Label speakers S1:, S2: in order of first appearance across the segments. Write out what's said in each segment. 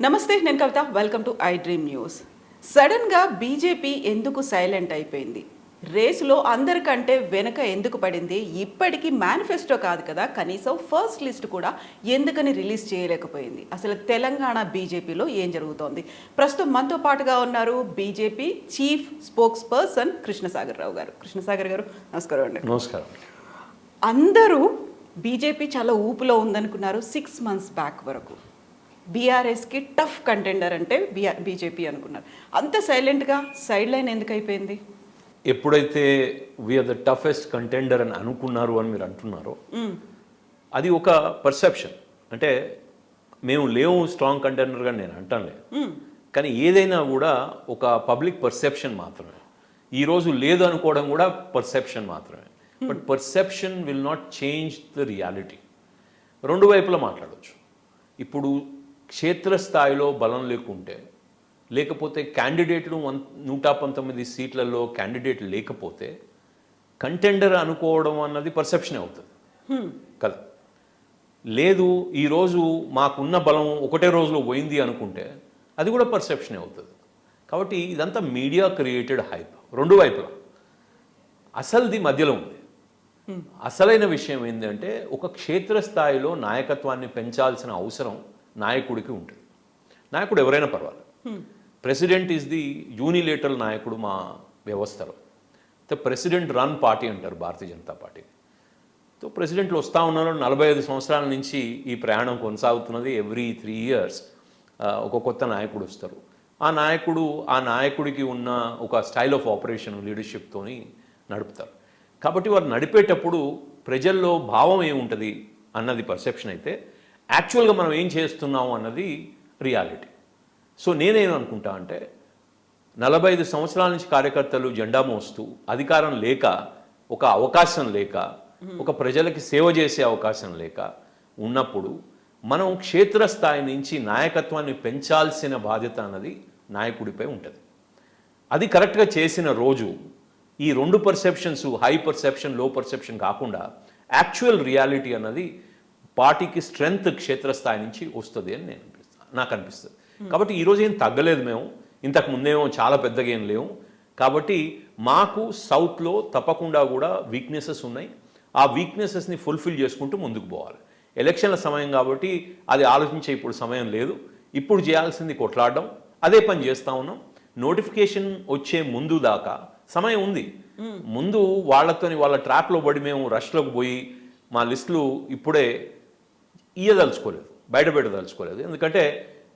S1: నమస్తే, నేను Kavitha. Welcome to I dream news. సడన్గా బీజేపీ ఎందుకు సైలెంట్ అయిపోయింది? రేసులో అందరికంటే వెనుక ఎందుకు పడింది? ఇప్పటికీ మేనిఫెస్టో కాదు కదా, కనీసం ఫస్ట్ లిస్ట్ కూడా ఎందుకని రిలీజ్ చేయలేకపోయింది? అసలు తెలంగాణ బీజేపీలో ఏం జరుగుతోంది? ప్రస్తుతం మనతో పాటుగా ఉన్నారు BJP chief spokesperson Krishnasagar Rao గారు. కృష్ణసాగర్ గారు, నమస్కారం అండి.
S2: నమస్కారం.
S1: అందరూ బీజేపీ చాలా ఊపులో ఉందనుకున్నారు 6 months బ్యాక్ వరకు. బీఆర్ఎస్కి టఫ్ కంటెండర్ అంటే బీజేపీ అనుకున్నారు. అంత సైలెంట్గా సైడ్ లైన్ ఎందుకు అయిపోయింది?
S2: ఎప్పుడైతే వీఆర్ ద టఫెస్ట్ కంటెండర్ అని అనుకున్నారు అని మీరు అంటున్నారో అది ఒక పర్సెప్షన్. అంటే మేము లేవు స్ట్రాంగ్ కంటెండర్గా నేను అంటానులే, కానీ ఏదైనా కూడా ఒక పబ్లిక్ పర్సెప్షన్ మాత్రమే. ఈరోజు లేదు అనుకోవడం కూడా పర్సెప్షన్ మాత్రమే. But perception will not change the reality. రెండు వైపులా మాట్లాడవచ్చు. ఇప్పుడు క్షేత్రస్థాయిలో బలం లేకపోతే క్యాండిడేట్లు 119 సీట్లలో క్యాండిడేట్ లేకపోతే కంటెండర్ అనుకోవడం అన్నది పర్సెప్షన్ అవుతుంది కదా. లేదు, ఈరోజు మాకున్న బలం ఒకటే రోజులో పోయింది అనుకుంటే అది కూడా పర్సెప్షన్ అవుతుంది. కాబట్టి ఇదంతా మీడియా క్రియేటెడ్ హైప్. రెండు వైపులా. అసలుది మధ్యలో ఉంది. అసలైన విషయం ఏంటంటే ఒక క్షేత్రస్థాయిలో నాయకత్వాన్ని పెంచాల్సిన అవసరం నాయకుడికి ఉంటుంది. నాయకుడు ఎవరైనా పర్వాలేదు. ప్రెసిడెంట్ ఈజ్ ది యూనిలేటరల్ నాయకుడు మా వ్యవస్థలో. ప్రెసిడెంట్ రన్ పార్టీ అంటారు భారతీయ జనతా పార్టీ. ప్రెసిడెంట్లు వస్తూ ఉన్నారు. 45 సంవత్సరాల నుంచి ఈ ప్రయాణం కొనసాగుతున్నది. ఎవ్రీ 3 years ఒక కొత్త నాయకుడు వస్తారు. ఆ నాయకుడికి ఉన్న ఒక స్టైల్ ఆఫ్ ఆపరేషన్ లీడర్షిప్తోని నడుపుతారు. కాబట్టి వారు నడిపేటప్పుడు ప్రజల్లో భావం ఏముంటుంది అన్నది పర్సెప్షన్ అయితే, యాక్చువల్గా మనం ఏం చేస్తున్నాము అన్నది రియాలిటీ. సో నేనేమనుకుంటా అంటే 45 సంవత్సరాల నుంచి కార్యకర్తలు జెండా మోస్తూ అధికారం లేక, ఒక అవకాశం లేక, ఒక ప్రజలకి సేవ చేసే అవకాశం లేక ఉన్నప్పుడు మనం క్షేత్రస్థాయి నుంచి నాయకత్వాన్ని పెంచాల్సిన బాధ్యత అన్నది నాయకుడిపై ఉంటుంది. అది కరెక్ట్గా చేసిన రోజు ఈ రెండు పర్సెప్షన్స్, హై పర్సెప్షన్, లో పర్సెప్షన్ కాకుండా యాక్చువల్ రియాలిటీ అన్నది పార్టీకి స్ట్రెంగ్త్ క్షేత్రస్థాయి నుంచి వస్తుంది అని నాకు అనిపిస్తుంది. కాబట్టి ఈరోజు ఏం తగ్గలేదు. మేము ఇంతకు ముందేమో చాలా పెద్దగా ఏం లేవు. కాబట్టి మాకు సౌత్లో తప్పకుండా కూడా వీక్నెసెస్ ఉన్నాయి. ఆ వీక్నెసెస్ని ఫుల్ఫిల్ చేసుకుంటూ ముందుకు పోవాలి. ఎలక్షన్ల సమయం కాబట్టి అది ఆలోచించే ఇప్పుడు సమయం లేదు. ఇప్పుడు చేయాల్సింది కొట్లాడడం. అదే పని చేస్తూ ఉన్నాం. నోటిఫికేషన్ వచ్చే ముందు దాకా సమయం ఉంది. ముందు వాళ్ళ ట్రాప్లో పడి మేము రష్లోకి పోయి మా లిస్టులు ఇప్పుడే ఇయ్యదలుచుకోలేదు, బయటపెట్టదలుచుకోలేదు. ఎందుకంటే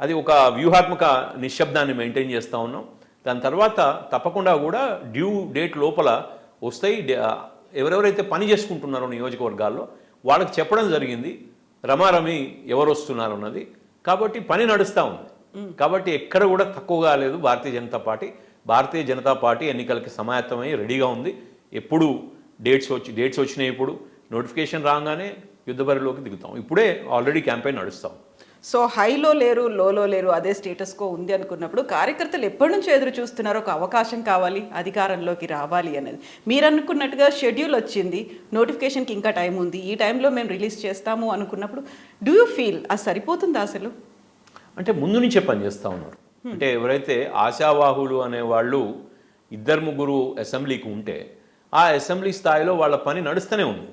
S2: అది ఒక వ్యూహాత్మక నిశ్శబ్దాన్ని మెయింటైన్ చేస్తూ ఉన్నాం. దాని తర్వాత తప్పకుండా కూడా డ్యూ డేట్ లోపల వస్తాయి. ఎవరెవరైతే పని చేసుకుంటున్నారో నియోజకవర్గాల్లో వాళ్ళకి చెప్పడం జరిగింది రమారమి ఎవరు వస్తున్నారు అన్నది. కాబట్టి పని నడుస్తూ ఉంది. కాబట్టి ఎక్కడ కూడా తక్కువ కాలేదు భారతీయ జనతా పార్టీ ఎన్నికలకి సమాయత్తమై రెడీగా ఉంది. ఎప్పుడు డేట్స్ వచ్చినాయి, ఇప్పుడు నోటిఫికేషన్ రాగానే యుద్ధబరిలోకి దిగుతాం. ఇప్పుడే ఆల్రెడీ క్యాంపెయిన్ నడుస్తాం.
S1: సో హైలో లేరు, లోలో లేరు, అదే స్టేటస్కో ఉంది అనుకున్నప్పుడు కార్యకర్తలు ఎప్పటి నుంచి ఎదురు చూస్తున్నారు ఒక అవకాశం కావాలి, అధికారంలోకి రావాలి అనేది? మీరు అనుకున్నట్టుగా షెడ్యూల్ వచ్చింది, నోటిఫికేషన్కి ఇంకా టైం ఉంది, ఈ టైంలో మేము రిలీజ్ చేస్తాము అనుకున్నప్పుడు డూ యూ ఫీల్ అది సరిపోతుందా అసలు?
S2: అంటే ముందు నుంచే పనిచేస్తూ ఉన్నారు. అంటే ఎవరైతే ఆశావాహులు అనేవాళ్ళు 2-3 అసెంబ్లీకి ఉంటే ఆ అసెంబ్లీ స్థాయిలో వాళ్ళ పని నడుస్తూనే ఉంది.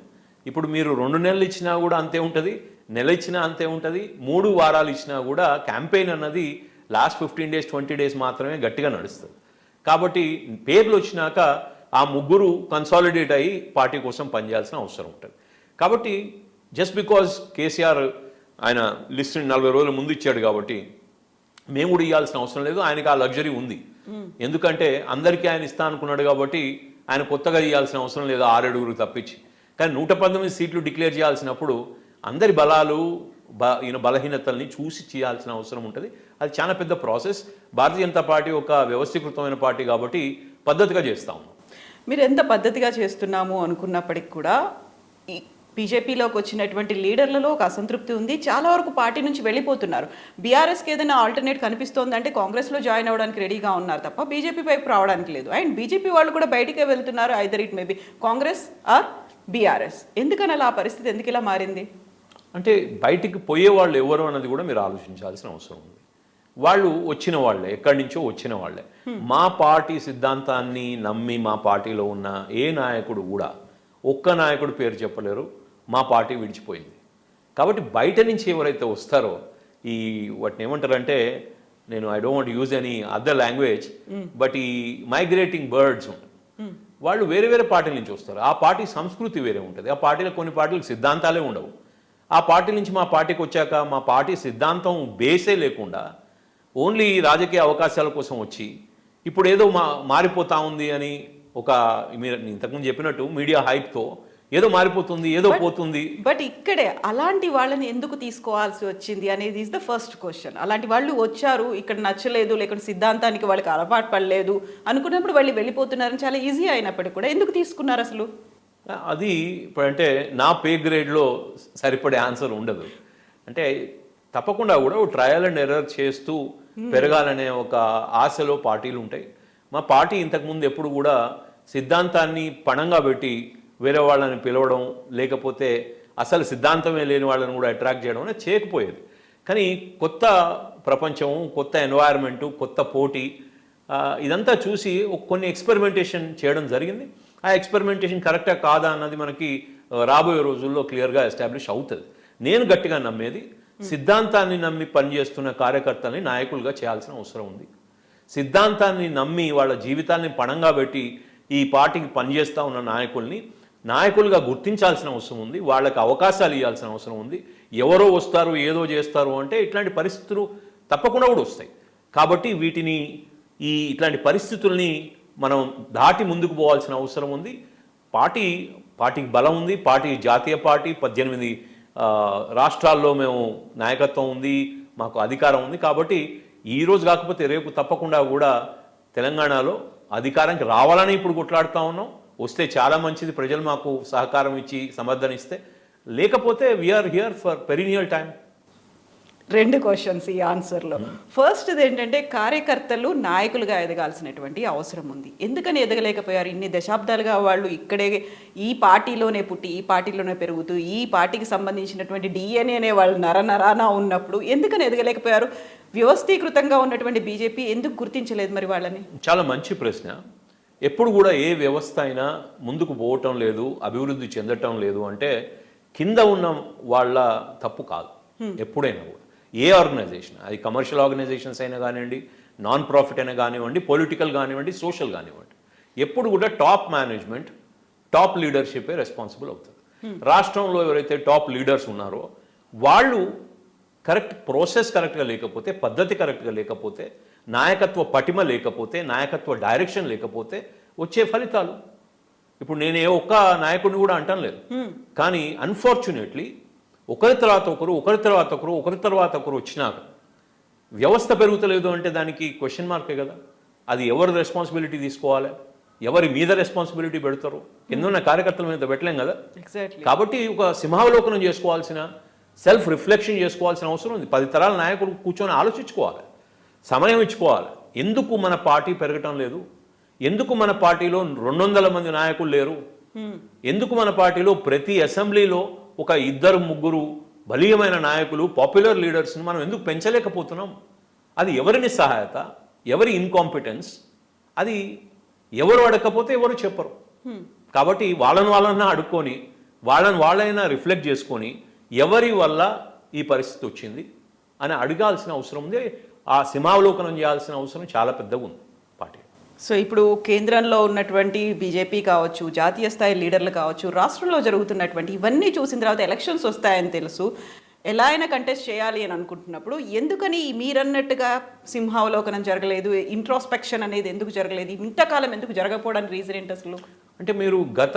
S2: ఇప్పుడు మీరు 2 నెలలు ఇచ్చినా కూడా అంతే ఉంటుంది, నెల ఇచ్చినా అంతే ఉంటుంది, 3 వారాలు ఇచ్చినా కూడా క్యాంపెయిన్ అన్నది లాస్ట్ 15 days 20 days మాత్రమే గట్టిగా నడుస్తుంది. కాబట్టి పేర్లు వచ్చినాక ఆ ముగ్గురు కన్సాలిడేట్ అయ్యి పార్టీ కోసం పనిచేయాల్సిన అవసరం ఉంటుంది. కాబట్టి జస్ట్ బికాజ్ కేసీఆర్ ఆయన లిస్ట్ 40 రోజుల ముందు ఇచ్చాడు కాబట్టి మేము కూడా ఇవ్వాల్సిన అవసరం లేదు. ఆయనకి ఆ లగ్జరీ ఉంది. ఎందుకంటే అందరికీ ఆయన ఇస్తా అనుకున్నాడు కాబట్టి ఆయన కొత్తగా ఇవ్వాల్సిన అవసరం లేదు 6-7 తప్పించి. కానీ 119 సీట్లు డిక్లేర్ చేయాల్సినప్పుడు అందరి బలహీనతల్ని చూసి చేయాల్సిన అవసరం ఉంటుంది. అది చాలా పెద్ద ప్రాసెస్. భారతీయ జనతా పార్టీ ఒక వ్యవస్థీకృతమైన పార్టీ కాబట్టి పద్ధతిగా చేస్తా ఉన్నాం.
S1: మీరు ఎంత పద్ధతిగా చేస్తున్నాము అనుకున్నప్పటికి కూడా బీజేపీలోకి వచ్చినటువంటి లీడర్లలో ఒక అసంతృప్తి ఉంది. చాలా వరకు పార్టీ నుంచి వెళ్ళిపోతున్నారు. బీఆర్ఎస్కి ఏదైనా ఆల్టర్నేట్ కనిపిస్తోంది అంటే కాంగ్రెస్లో జాయిన్ అవ్వడానికి రెడీగా ఉన్నారు తప్ప బీజేపీ వైపు రావడానికి లేదు. అండ్ బీజేపీ వాళ్ళు కూడా బయటికే వెళ్తున్నారు. Either it may be Congress or BRS. ఎందుకని అలా పరిస్థితి ఎందుకు ఇలా మారింది?
S2: అంటే బయటికి పోయే వాళ్ళు ఎవరు అన్నది కూడా మీరు ఆలోచించాల్సిన అవసరం ఉంది. వాళ్ళు వచ్చిన వాళ్ళే, ఎక్కడి నుంచో వచ్చిన వాళ్ళే. మా పార్టీ సిద్ధాంతాన్ని నమ్మి మా పార్టీలో ఉన్న ఏ నాయకుడు కూడా ఒక్క నాయకుడు పేరు చెప్పలేరు మా పార్టీ విడిచిపోయింది. కాబట్టి బయట నుంచి ఎవరైతే వస్తారో ఈ వాటిని ఏమంటారంటే, నేను I don't want use any other language, but ఈ మైగ్రేటింగ్ బర్డ్స్ ఉంటారు, వాళ్ళు వేరే వేరే పార్టీల నుంచి వస్తారు. ఆ పార్టీ సంస్కృతి వేరే ఉంటుంది. ఆ పార్టీలో కొన్ని పార్టీలకు సిద్ధాంతాలే ఉండవు. ఆ పార్టీ నుంచి మా పార్టీకి వచ్చాక మా పార్టీ సిద్ధాంతం బేసే లేకుండా ఓన్లీ రాజకీయ అవకాశాల కోసం వచ్చి ఇప్పుడు ఏదో మారిపోతా ఉంది అని ఒక మీరు ఇంతకుముందు చెప్పినట్టు మీడియా హైప్తో ఏదో మారిపోతుంది, ఏదో పోతుంది.
S1: బట్ ఇక్కడే అలాంటి వాళ్ళని ఎందుకు తీసుకోవాల్సి వచ్చింది అనేది ఈజ్ ద ఫస్ట్ క్వశ్చన్. అలాంటి వాళ్ళు వచ్చారు, ఇక్కడ నచ్చలేదు, లేకుంటే సిద్ధాంతానికి వాళ్ళకి అలవాటు పడలేదు అనుకున్నప్పుడు వాళ్ళు వెళ్ళిపోతున్నారని చాలా ఈజీ అయినప్పటికీ కూడా ఎందుకు తీసుకున్నారు అసలు?
S2: అది ఇప్పుడంటే నా పే గ్రేడ్లో సరిపడే ఆన్సర్ ఉండదు. అంటే తప్పకుండా కూడా ట్రయల్ అండ్ ఎర్రర్ చేస్తూ పెరగాలనే ఒక ఆశలో పార్టీలు ఉంటాయి. మా పార్టీ ఇంతకుముందు ఎప్పుడు కూడా సిద్ధాంతాన్ని పణంగా పెట్టి వేరే వాళ్ళని పిలవడం, లేకపోతే అసలు సిద్ధాంతమే లేని వాళ్ళని కూడా అట్రాక్ట్ చేయడం అనేది చేయకపోయేది. కానీ కొత్త ప్రపంచం, కొత్త ఎన్వైర్న్మెంటు, కొత్త పోటీ, ఇదంతా చూసి కొన్ని ఎక్స్పెరిమెంటేషన్ చేయడం జరిగింది. ఆ ఎక్స్పెరిమెంటేషన్ కరెక్టా కాదా అన్నది మనకి రాబోయే రోజుల్లో క్లియర్గా ఎస్టాబ్లిష్ అవుతుంది. నేను గట్టిగా నమ్మేది, సిద్ధాంతాన్ని నమ్మి పనిచేస్తున్న కార్యకర్తల్ని నాయకులుగా చేయాల్సిన అవసరం ఉంది. సిద్ధాంతాన్ని నమ్మి వాళ్ళ జీవితాన్ని పణంగా పెట్టి ఈ పార్టీకి పనిచేస్తూ ఉన్న నాయకులుగా గుర్తించాల్సిన అవసరం ఉంది. వాళ్ళకి అవకాశాలు ఇవ్వాల్సిన అవసరం ఉంది. ఎవరో వస్తారు, ఏదో చేస్తారు అంటే ఇట్లాంటి పరిస్థితులు తప్పకుండా కూడా వస్తాయి. కాబట్టి ఇట్లాంటి పరిస్థితుల్ని మనం దాటి ముందుకు పోవాల్సిన అవసరం ఉంది. పార్టీకి బలం ఉంది. పార్టీ జాతీయ పార్టీ, 18 రాష్ట్రాల్లో మేము నాయకత్వం ఉంది, మాకు అధికారం ఉంది. కాబట్టి ఈరోజు కాకపోతే రేపు తప్పకుండా కూడా తెలంగాణలో అధికారానికి రావాలని ఇప్పుడు కొట్లాడుతూ ఉన్నాం. వస్తే చాలా మంచిది, ప్రజలు మాకు సహకారం ఇచ్చి సమర్థన ఇస్తే. లేకపోతే we are here for perennial time.
S1: 2 questions ఈ ఆన్సర్లో. ఫస్ట్ ఏంటంటే, కార్యకర్తలు నాయకులుగా ఎదగాల్సినటువంటి అవసరం ఉంది. ఎందుకని ఎదగలేకపోయారు? ఇన్ని దశాబ్దాలుగా వాళ్ళు ఇక్కడే ఈ పార్టీలోనే పుట్టి, ఈ పార్టీలోనే పెరుగుతూ, ఈ పార్టీకి సంబంధించినటువంటి డిఎన్ఏనే వాళ్ళు నరనరాన ఉన్నప్పుడు ఎందుకని ఎదగలేకపోయారు? వ్యవస్థీకృతంగా ఉన్నటువంటి బీజేపీ ఎందుకు గుర్తించలేదు మరి వాళ్ళని?
S2: చాలా మంచి ప్రశ్న. ఎప్పుడు కూడా ఏ వ్యవస్థ అయినా ముందుకు పోవటం లేదు, అభివృద్ధి చెందటం లేదు అంటే కింద ఉన్న వాళ్ళ తప్పు కాదు. ఎప్పుడైనా కూడా ఏ ఆర్గనైజేషన్, అది కమర్షియల్ ఆర్గనైజేషన్స్ అయినా కానివ్వండి, నాన్ ప్రాఫిట్ అయినా కానివ్వండి, పొలిటికల్ కానివ్వండి, సోషల్ కానివ్వండి, ఎప్పుడు కూడా టాప్ మేనేజ్మెంట్, టాప్ లీడర్షిపే రెస్పాన్సిబుల్ అవుతుంది. రాష్ట్రంలో ఎవరైతే టాప్ లీడర్స్ ఉన్నారో వాళ్ళు ప్రాసెస్ కరెక్ట్గా లేకపోతే, పద్ధతి కరెక్ట్గా లేకపోతే, నాయకత్వ పటిమ లేకపోతే, నాయకత్వ డైరెక్షన్ లేకపోతే వచ్చే ఫలితాలు. ఇప్పుడు నేను ఏ ఒక్క నాయకుడిని కూడా అంటం లేదు, కానీ అన్ఫార్చునేట్లీ ఒకరి తర్వాత ఒకరు వచ్చినాక వ్యవస్థ పెరుగుతలేదు అంటే దానికి క్వశ్చన్ మార్కే కదా. అది ఎవరు రెస్పాన్సిబిలిటీ తీసుకోవాలి, ఎవరి మీద రెస్పాన్సిబిలిటీ పెడతారు? కింద కార్యకర్తల మీద పెట్టలేం కదా. కాబట్టి ఒక సింహావలోకనం చేసుకోవాల్సిన, సెల్ఫ్ రిఫ్లెక్షన్ చేసుకోవాల్సిన అవసరం ఉంది. 10 తరాల నాయకులు కూర్చొని ఆలోచించుకోవాలి, సమయం ఇచ్చుకోవాలి. ఎందుకు మన పార్టీ పెరగటం లేదు? ఎందుకు మన పార్టీలో 200 మంది నాయకులు లేరు? ఎందుకు మన పార్టీలో ప్రతి అసెంబ్లీలో ఒక 2-3 బలీయమైన నాయకులు, పాపులర్ లీడర్స్ని మనం ఎందుకు పెంచలేకపోతున్నాం? అది ఎవరి నిస్సహాయత, ఎవరి ఇన్కాంపిటెన్స్? అది ఎవరు అడగకపోతే ఎవరు చెప్పరు. కాబట్టి వాళ్ళని అడుక్కొని, వాళ్ళైనా రిఫ్లెక్ట్ చేసుకొని ఎవరి వల్ల ఈ పరిస్థితి వచ్చింది అని అడగాల్సిన అవసరం ఉంది. ఆ సింహావలోకనం చేయాల్సిన అవసరం చాలా పెద్దగా ఉంది పార్టీ.
S1: సో ఇప్పుడు కేంద్రంలో ఉన్నటువంటి బీజేపీ కావచ్చు, జాతీయ స్థాయి లీడర్లు కావచ్చు, రాష్ట్రంలో జరుగుతున్నటువంటి ఇవన్నీ చూసిన తర్వాత ఎలక్షన్స్ వస్తాయని తెలుసు, ఎలా అయినా కంటెస్ట్ చేయాలి అని అనుకుంటున్నప్పుడు ఎందుకని మీరన్నట్టుగా సింహావలోకనం జరగలేదు, ఇంట్రోస్పెక్షన్ అనేది ఎందుకు జరగలేదు, ఇంతకాలం ఎందుకు జరగకపోవడానికి రీజన్ ఏంటి అసలు? అంటే
S2: మీరు గత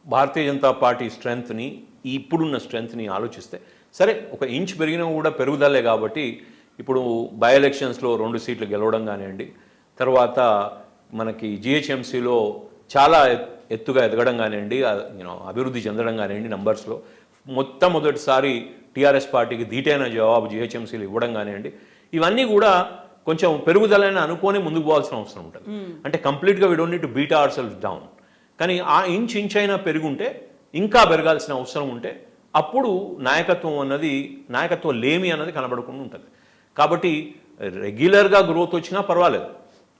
S2: భారతీయ జనతా పార్టీ స్ట్రెంగ్త్ని, ఇప్పుడున్న స్ట్రెంగ్త్ని ఆలోచిస్తే, సరే ఒక ఇంచ్ పెరిగినా కూడా పెరుగుదలే. కాబట్టి ఇప్పుడు బై ఎలక్షన్స్లో 2 సీట్లు గెలవడం కానివ్వండి, తర్వాత మనకి జిహెచ్ఎంసీలో చాలా ఎత్తుగా ఎదగడం కానివ్వండి, అభివృద్ధి చెందడం కానివ్వండి, నంబర్స్లో మొట్టమొదటిసారి టీఆర్ఎస్ పార్టీకి ధీటైన జవాబు జిహెచ్ఎంసీలు ఇవ్వడం కానివ్వండి, ఇవన్నీ కూడా కొంచెం పెరుగుదలని అనుకొని ముందుకు పోవాల్సిన అవసరం ఉంటుంది. అంటే కంప్లీట్గా we don't need to beat our self down. కానీ ఆ ఇంచ్ అయినా పెరుగుంటే, ఇంకా పెరగాల్సిన అవసరం ఉంటే, అప్పుడు నాయకత్వం లేమి అన్నది కనబడకుండా ఉంటుంది. కాబట్టి రెగ్యులర్గా గ్రోత్ వచ్చినా పర్వాలేదు.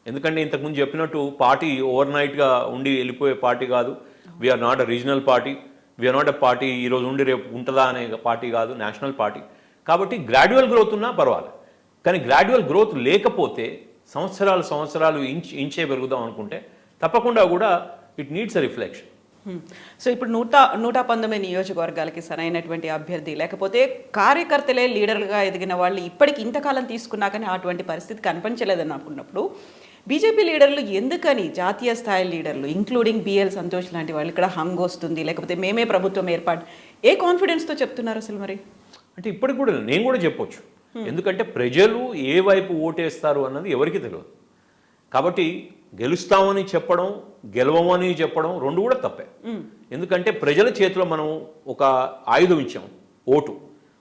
S2: ఎందుకంటే ఇంతకుముందు చెప్పినట్టు పార్టీ ఓవర్ నైట్గా ఉండి వెళ్ళిపోయే పార్టీ కాదు. We are not a regional party, we are not a party ఈరోజు ఉండి రేపు ఉంటుందా అనే పార్టీ కాదు, నేషనల్ పార్టీ. కాబట్టి గ్రాడ్యువల్ గ్రోత్ ఉన్నా పర్వాలేదు. కానీ గ్రాడ్యువల్ గ్రోత్ లేకపోతే సంవత్సరాలు ఇంచే పెరుగుదాం అనుకుంటే తప్పకుండా కూడా it needs a reflection.
S1: So ఇప్పుడు 119 నియోజకవర్గాలకి సరైనటువంటి అభ్యర్థి లేకపోతే కార్యకర్తలే లీడర్లుగా ఎదిగిన వాళ్ళు ఇప్పటికి ఇంతకాలం తీసుకున్నా కానీ అటువంటి పరిస్థితి కనిపించలేదని అనుకున్నప్పుడు బీజేపీ లీడర్లు ఎందుకని జాతీయ స్థాయి లీడర్లు ఇంక్లూడింగ్ బిఎల్ సంతోష్ లాంటి వాళ్ళు ఇక్కడ హంగ్ వస్తుంది లేకపోతే మేమే ప్రభుత్వం ఏర్పాటు ఏ కాన్ఫిడెన్స్తో చెప్తున్నారు అసలు? మరి
S2: అంటే ఇప్పటికి కూడా నేను కూడా చెప్పొచ్చు. ఎందుకంటే ప్రజలు ఏ వైపు ఓటేస్తారు అన్నది ఎవరికి తెలియదు. కాబట్టి గెలుస్తామని చెప్పడం, గెలవమని చెప్పడం రెండు కూడా తప్పే. ఎందుకంటే ప్రజల చేతిలో మనం ఒక ఆయుధం ఇచ్చాం, ఓటు.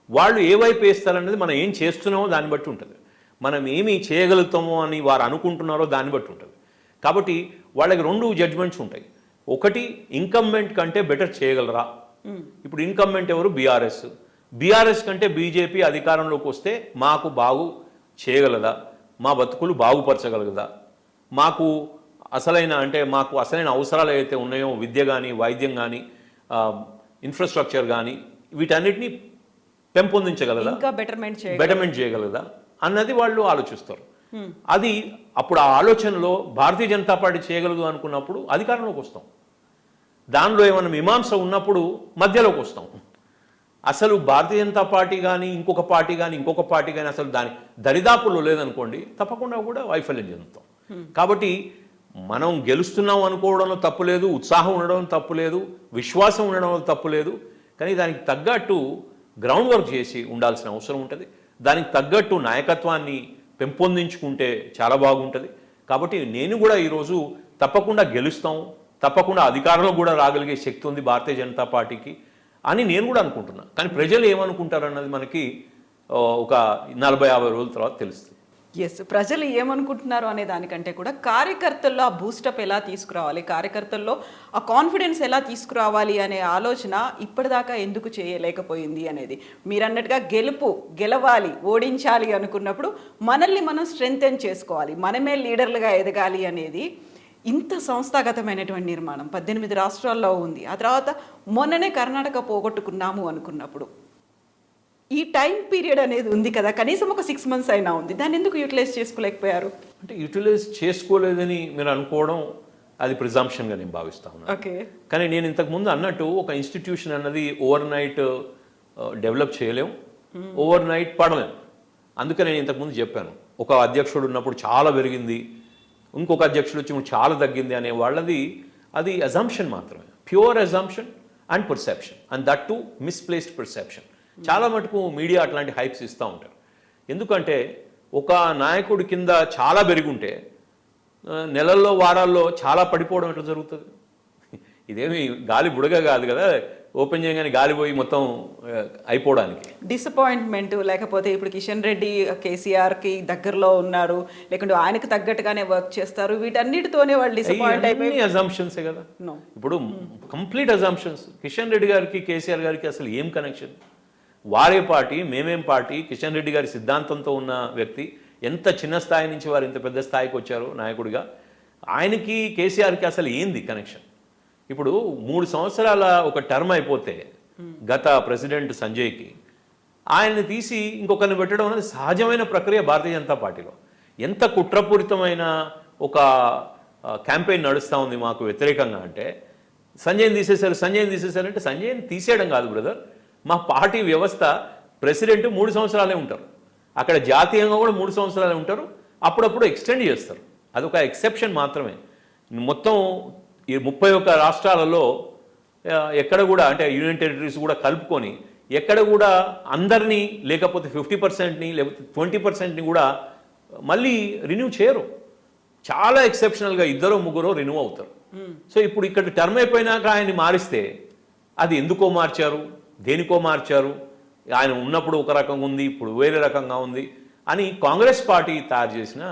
S2: వాళ్ళు ఏ వైపు వేస్తారనేది మనం ఏం చేస్తున్నామో దాన్ని బట్టి ఉంటుంది. మనం ఏమి చేయగలుగుతామో అని వారు అనుకుంటున్నారో దాన్ని బట్టి ఉంటుంది. కాబట్టి వాళ్ళకి రెండు జడ్జ్మెంట్స్ ఉంటాయి. ఒకటి, ఇన్కంబెంట్ కంటే బెటర్ చేయగలరా. ఇప్పుడు ఇన్కంబెంట్ ఎవరు? బీఆర్ఎస్ కంటే బీజేపీ అధికారంలోకి వస్తే మాకు బాగు చేయగలదా, మా బతుకులు బాగుపరచగలగదా, మాకు అసలైన అవసరాలు ఏవైతే ఉన్నాయో విద్య కానీ, వైద్యం కానీ, ఇన్ఫ్రాస్ట్రక్చర్ కానీ వీటన్నిటిని పెంపొందించగలదా, బెటర్మెంట్ చేయగలదా అన్నది వాళ్ళు ఆలోచిస్తారు. అది అప్పుడు ఆ ఆలోచనలో భారతీయ జనతా పార్టీ చేయగలదు అనుకున్నప్పుడు అధికారంలోకి వస్తాం. దానిలో ఏమైనా మీమాంస ఉన్నప్పుడు మధ్యలోకి వస్తాం. అసలు భారతీయ జనతా పార్టీ కానీ ఇంకొక పార్టీ కానీ అసలు దాని దరిదాపుల్లో లేదనుకోండి, తప్పకుండా కూడా వైఫల్యం చెందుతాం. కాబట్టి మనం గెలుస్తున్నాం అనుకోవడంలో తప్పు లేదు, ఉత్సాహం ఉండడం తప్పు లేదు, విశ్వాసం ఉండడం తప్పు లేదు. కానీ దానికి తగ్గట్టు గ్రౌండ్ వర్క్ చేసి ఉండాల్సిన అవసరం ఉంటుంది. దానికి తగ్గట్టు నాయకత్వాన్ని పెంపొందించుకుంటే చాలా బాగుంటుంది. కాబట్టి నేను కూడా ఈరోజు తప్పకుండా గెలుస్తాం, తప్పకుండా అధికారంలో కూడా రాగలిగే శక్తి ఉంది భారతీయ జనతా పార్టీకి అని నేను కూడా అనుకుంటున్నా. కానీ ప్రజలు ఏమనుకుంటారు అన్నది మనకి ఒక 40-50 రోజుల తర్వాత తెలుస్తుంది.
S1: ప్రజలు ఏమనుకుంటున్నారు అనే దానికంటే కూడా కార్యకర్తల్లో ఆ బూస్టప్ ఎలా తీసుకురావాలి, కార్యకర్తల్లో ఆ కాన్ఫిడెన్స్ ఎలా తీసుకురావాలి అనే ఆలోచన ఇప్పటిదాకా ఎందుకు చేయలేకపోయింది అనేది. మీరు అన్నట్టుగా గెలవాలి, ఓడించాలి అనుకున్నప్పుడు మనల్ని మనం స్ట్రెంగ్తెన్ చేసుకోవాలి, మనమే లీడర్లుగా ఎదగాలి అనేది ఇంత సంస్థాగతమైనటువంటి నిర్మాణం 18 రాష్ట్రాల్లో ఉంది. ఆ తర్వాత మొన్ననే కర్ణాటక పోగొట్టుకున్నాము అనుకున్నప్పుడు ఈ టైం పీరియడ్ అనేది ఉంది కదా, కనీసం ఒక 6 months అయినా ఉంది. దాన్ని ఎందుకు యూటిలైజ్ చేసుకోలేకపోయారు?
S2: అంటే యూటిలైజ్ చేసుకోలేదని మీరు అనుకోవడం అది ప్రిజంప్షన్గా నేను భావిస్తా ఉన్నాను.
S1: ఓకే.
S2: కానీ నేను ఇంతకుముందు అన్నట్టు ఒక ఇన్స్టిట్యూషన్ అన్నది ఓవర్ నైట్ డెవలప్ చేయలేం, ఓవర్ నైట్ పడలేం. అందుకే నేను ఇంతకుముందు చెప్పాను, ఒక అధ్యక్షుడు ఉన్నప్పుడు చాలా పెరిగింది, ఇంకొక అధ్యక్షుడు వచ్చి చాలా తగ్గింది అనే వాళ్ళది అది అజంప్షన్ మాత్రమే, pure assumption and perception, and that to misplaced perception. చాలా మటుకు మీడియా అట్లాంటి హైప్స్ ఇస్తూ ఉంటారు. ఎందుకంటే ఒక నాయకుడి కింద చాలా పెరిగుంటే నెలల్లో వారాల్లో చాలా పడిపోవడం ఎట్లా జరుగుతుంది? ఇదేమి గాలి బుడగ కాదు కదా, ఓపెన్ చేయగానే గాలిపోయి మొత్తం అయిపోవడానికి.
S1: డిసప్పాయింట్మెంట్ లేకపోతే ఇప్పుడు కిషన్ రెడ్డి కేసీఆర్కి దగ్గరలో ఉన్నారు, లేకుంటే ఆయనకు తగ్గట్టుగానే వర్క్ చేస్తారు, వీటన్నిటితోనే వాళ్ళు డిసప్పాయింట్ అయిపోయి
S2: అజంప్షన్సే కదా. ఇప్పుడు కంప్లీట్ అజంప్షన్స్. కిషన్ రెడ్డి గారికి కేసీఆర్ గారికి అసలు ఏం కనెక్షన్? వారే పార్టీ, మేమేం పార్టీ. కిషన్ రెడ్డి గారి సిద్ధాంతంతో ఉన్న వ్యక్తి, ఎంత చిన్న స్థాయి నుంచి వారు ఇంత పెద్ద స్థాయికి వచ్చారు నాయకుడిగా. ఆయనకి కేసీఆర్కి అసలు ఏంది కనెక్షన్? ఇప్పుడు 3 సంవత్సరాల ఒక టర్మ్ అయిపోతే గత ప్రెసిడెంట్ సంజయ్కి ఆయన్ని తీసి ఇంకొకరిని పెట్టడం అనేది సహజమైన ప్రక్రియ భారతీయ జనతా పార్టీలో. ఎంత కుట్రపూరితమైన ఒక క్యాంపెయిన్ నడుస్తూ ఉంది మాకు వ్యతిరేకంగా అంటే, సంజయ్ని తీసేశారంటే సంజయ్ని తీసేయడం కాదు బ్రదర్, మా పార్టీ వ్యవస్థ ప్రెసిడెంట్ 3 సంవత్సరాలే ఉంటారు, అక్కడ జాతీయంగా కూడా 3 సంవత్సరాలే ఉంటారు, అప్పుడప్పుడు ఎక్స్టెండ్ చేస్తారు. అదొక ఎక్సెప్షన్ మాత్రమే. మొత్తం ఈ 31 రాష్ట్రాలలో ఎక్కడ కూడా, అంటే యూనియన్ టెరిటరీస్ కూడా కలుపుకొని ఎక్కడ కూడా అందరినీ, లేకపోతే 50%ని లేకపోతే 20%ని కూడా మళ్ళీ రిన్యూ చేయరు. చాలా ఎక్సెప్షనల్గా 2-3 రిన్యూ అవుతారు. సో ఇప్పుడు ఇక్కడ టర్మ్ అయిపోయినాక ఆయన్ని మారిస్తే అది ఎందుకో మార్చారు, దేనికో మార్చారు, ఆయన ఉన్నప్పుడు ఒక రకంగా ఉంది, ఇప్పుడు వేరే రకంగా ఉంది అని కాంగ్రెస్ పార్టీ తయారు చేసిన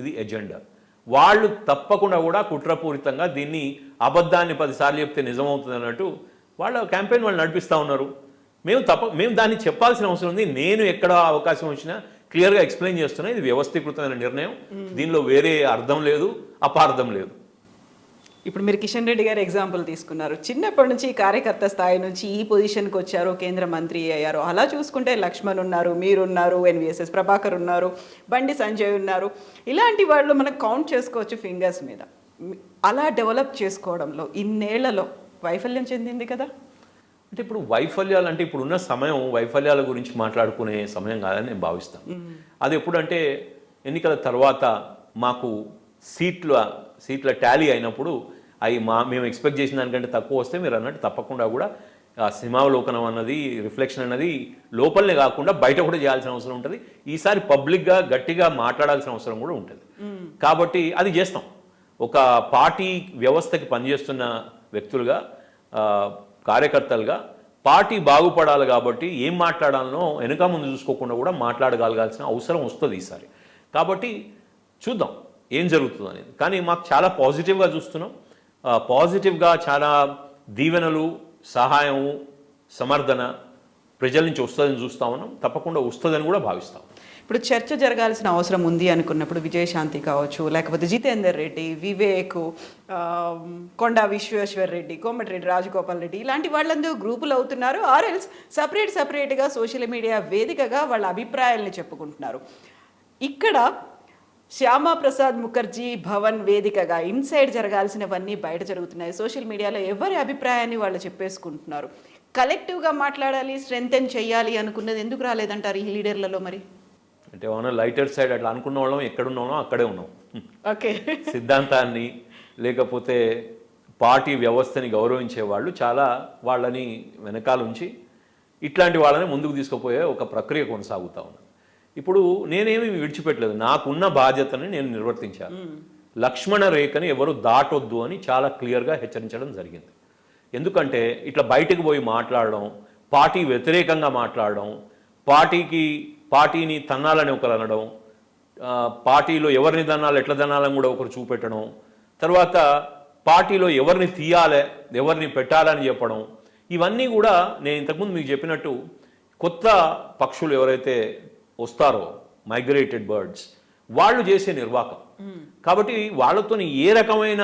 S2: ఇది ఎజెండా. వాళ్ళు తప్పకుండా కూడా కుట్రపూరితంగా దీన్ని అబద్ధాన్ని 10 సార్లు చెప్తే నిజమవుతుంది అన్నట్టు వాళ్ళ క్యాంపెయిన్ వాళ్ళు నడిపిస్తూ ఉన్నారు. మేము దాన్ని చెప్పాల్సిన అవసరం ఉంది. నేను ఎక్కడ అవకాశం వచ్చినా క్లియర్గా ఎక్స్ప్లెయిన్ చేస్తున్నా, ఇది వ్యవస్థీకృతమైన నిర్ణయం, దీనిలో వేరే అర్థం లేదు, అపార్థం లేదు.
S1: ఇప్పుడు మీరు కిషన్ రెడ్డి గారి ఎగ్జాంపుల్ తీసుకున్నారు. చిన్నప్పటి నుంచి కార్యకర్త స్థాయి నుంచి ఈ పొజిషన్కి వచ్చారు, కేంద్ర మంత్రి అయ్యారు. అలా చూసుకుంటే లక్ష్మణ్ ఉన్నారు, మీరున్నారు, ఎన్విఎస్ఎస్ ప్రభాకర్ ఉన్నారు, బండి సంజయ్ ఉన్నారు. ఇలాంటి వాళ్ళు మనం కౌంట్ చేసుకోవచ్చు ఫింగర్స్ మీద. అలా డెవలప్ చేసుకోవడంలో ఇన్నేళ్లలో వైఫల్యం చెందింది కదా.
S2: అంటే ఇప్పుడు వైఫల్యాలు అంటే ఇప్పుడున్న సమయం వైఫల్యాల గురించి మాట్లాడుకునే సమయం కాదని నేను భావిస్తాను. అది ఎప్పుడంటే ఎన్నికల తర్వాత మాకు సీట్ల టాలీ అయినప్పుడు అవి మేము ఎక్స్పెక్ట్ చేసిన దానికంటే తక్కువ వస్తే మీరు అన్నట్టు తప్పకుండా కూడా సింహావలోకనం అన్నది, రిఫ్లెక్షన్ అన్నది లోపలనే కాకుండా బయట కూడా చేయాల్సిన అవసరం ఉంటుంది. ఈసారి పబ్లిక్గా గట్టిగా మాట్లాడాల్సిన అవసరం కూడా ఉంటుంది. కాబట్టి అది చేస్తాం. ఒక పార్టీ వ్యవస్థకి పనిచేస్తున్న వ్యక్తులుగా, కార్యకర్తలుగా పార్టీ బాగుపడాలి కాబట్టి ఏం మాట్లాడాలనో వెనుక ముందు చూసుకోకుండా కూడా మాట్లాడగలగాల్సిన అవసరం వస్తుంది ఈసారి. కాబట్టి చూద్దాం ఏం జరుగుతుంది అనేది. కానీ మాకు చాలా పాజిటివ్గా చూస్తున్నాం. పాజిటివ్గా చాలా దీవెనలు, సహాయము, సమర్థన ప్రజల నుంచి వస్తుందని చూస్తూ ఉన్నాం. తప్పకుండా వస్తుందని కూడా భావిస్తాం.
S1: ఇప్పుడు చర్చ జరగాల్సిన అవసరం ఉంది అనుకున్నప్పుడు విజయశాంతి కావచ్చు, లేకపోతే జితేందర్ రెడ్డి, వివేక్, కొండా విశ్వేశ్వర్ రెడ్డి, కోమటిరెడ్డి రాజగోపాల్ రెడ్డి, ఇలాంటి వాళ్ళందరూ గ్రూపులు అవుతున్నారు. ఆర్ఎల్స్ సపరేట్గా సోషల్ మీడియా వేదికగా వాళ్ళ అభిప్రాయాల్ని చెప్పుకుంటున్నారు. ఇక్కడ శ్యామాప్రసాద్ ముఖర్జీ భవన్ వేదికగా ఇన్సైడ్ జరగాల్సినవన్నీ బయట జరుగుతున్నాయి. సోషల్ మీడియాలో ఎవరి అభిప్రాయాన్ని వాళ్ళు చెప్పేసుకుంటున్నారు. కలెక్టివ్గా మాట్లాడాలి, స్ట్రెంగ్తెన్ చేయాలి అనుకున్నది ఎందుకు రాలేదంటారు ఈ లీడర్లలో? మరి
S2: అంటే ఏమన్నా లైటర్ సైడ్ అట్లా అనుకున్న వాళ్ళం ఎక్కడున్నామో అక్కడే ఉన్నాం.
S1: ఓకే,
S2: సిద్ధాంతాన్ని లేకపోతే పార్టీ వ్యవస్థని గౌరవించే వాళ్ళు చాలా వాళ్ళని వెనకాల ఉంచి ఇట్లాంటి వాళ్ళని ముందుకు తీసుకుపోయే ఒక ప్రక్రియ కొనసాగుతూ ఉంది. ఇప్పుడు నేనేమి విడిచిపెట్టలేదు, నాకున్న బాధ్యతని నేను నిర్వర్తించాను. లక్ష్మణ రేఖని ఎవరు దాటొద్దు అని చాలా క్లియర్గా హెచ్చరించడం జరిగింది. ఎందుకంటే ఇట్లా బయటకు పోయి మాట్లాడడం, పార్టీ వ్యతిరేకంగా మాట్లాడడం, పార్టీని తన్నాలని ఒకరు అనడం, పార్టీలో ఎవరిని తన్నాలి ఎట్లా తన్నాలని కూడా ఒకరు చూపెట్టడం, తర్వాత పార్టీలో ఎవరిని తీయాలి ఎవరిని పెట్టాలని చెప్పడం, ఇవన్నీ కూడా నేను ఇంతకుముందు మీకు చెప్పినట్టు కొత్త పక్షులు ఎవరైతే వస్తారో మైగ్రేటెడ్ బర్డ్స్ వాళ్ళు చేసే నిర్వాకం. కాబట్టి వాళ్ళతో ఏ రకమైన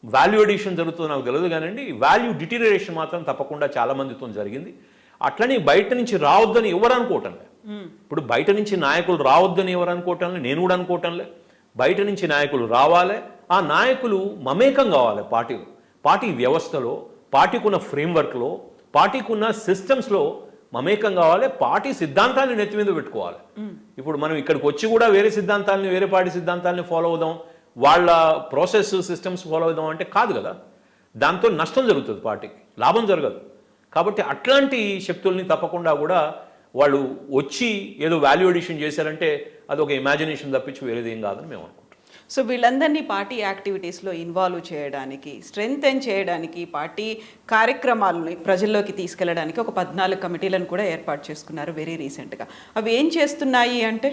S2: వాల్యూ ఎడిషన్ జరుగుతుందో నాకు తెలియదు కానివ్వండి, వాల్యూ డిటీరియరేషన్ మాత్రం తప్పకుండా చాలా మందితో జరిగింది. అట్లనే బయట నుంచి రావద్దని ఎవరు అనుకోవటంలే. ఇప్పుడు బయట నుంచి నాయకులు రావద్దని ఎవరు అనుకోవటంలే, నేను కూడా అనుకోవటంలే. బయట నుంచి నాయకులు రావాలి, ఆ నాయకులు మమేకం కావాలి పార్టీ వ్యవస్థలో, పార్టీకున్న ఫ్రేమ్వర్క్లో, పార్టీకున్న సిస్టమ్స్లో మమేకం కావాలి. పార్టీ సిద్ధాంతాన్ని నెత్తి మీద పెట్టుకోవాలి. ఇప్పుడు మనం ఇక్కడికి వచ్చి కూడా వేరే సిద్ధాంతాలని, వేరే పార్టీ సిద్ధాంతాలని ఫాలో అవుదాం, వాళ్ళ ప్రాసెస్ సిస్టమ్స్ ఫాలో అవుదాం అంటే కాదు కదా. దాంతో నష్టం జరుగుతుంది, పార్టీకి లాభం జరగదు. కాబట్టి అట్లాంటి శక్తుల్ని తప్పకుండా కూడా వాళ్ళు వచ్చి ఏదో వాల్యూ ఎడిషన్ చేశారంటే అదొక ఇమాజినేషన్ తప్పించి వేరేది ఏం కాదని మేము అనుకుంటాం.
S1: సో వీళ్ళందరినీ పార్టీ యాక్టివిటీస్లో ఇన్వాల్వ్ చేయడానికి, స్ట్రెంగ్తెన్ చేయడానికి, పార్టీ కార్యక్రమాలను ప్రజల్లోకి తీసుకెళ్ళడానికి ఒక 14 కమిటీలను కూడా ఏర్పాటు చేసుకున్నారు వెరీ రీసెంట్గా. అవి ఏం చేస్తున్నాయి అంటే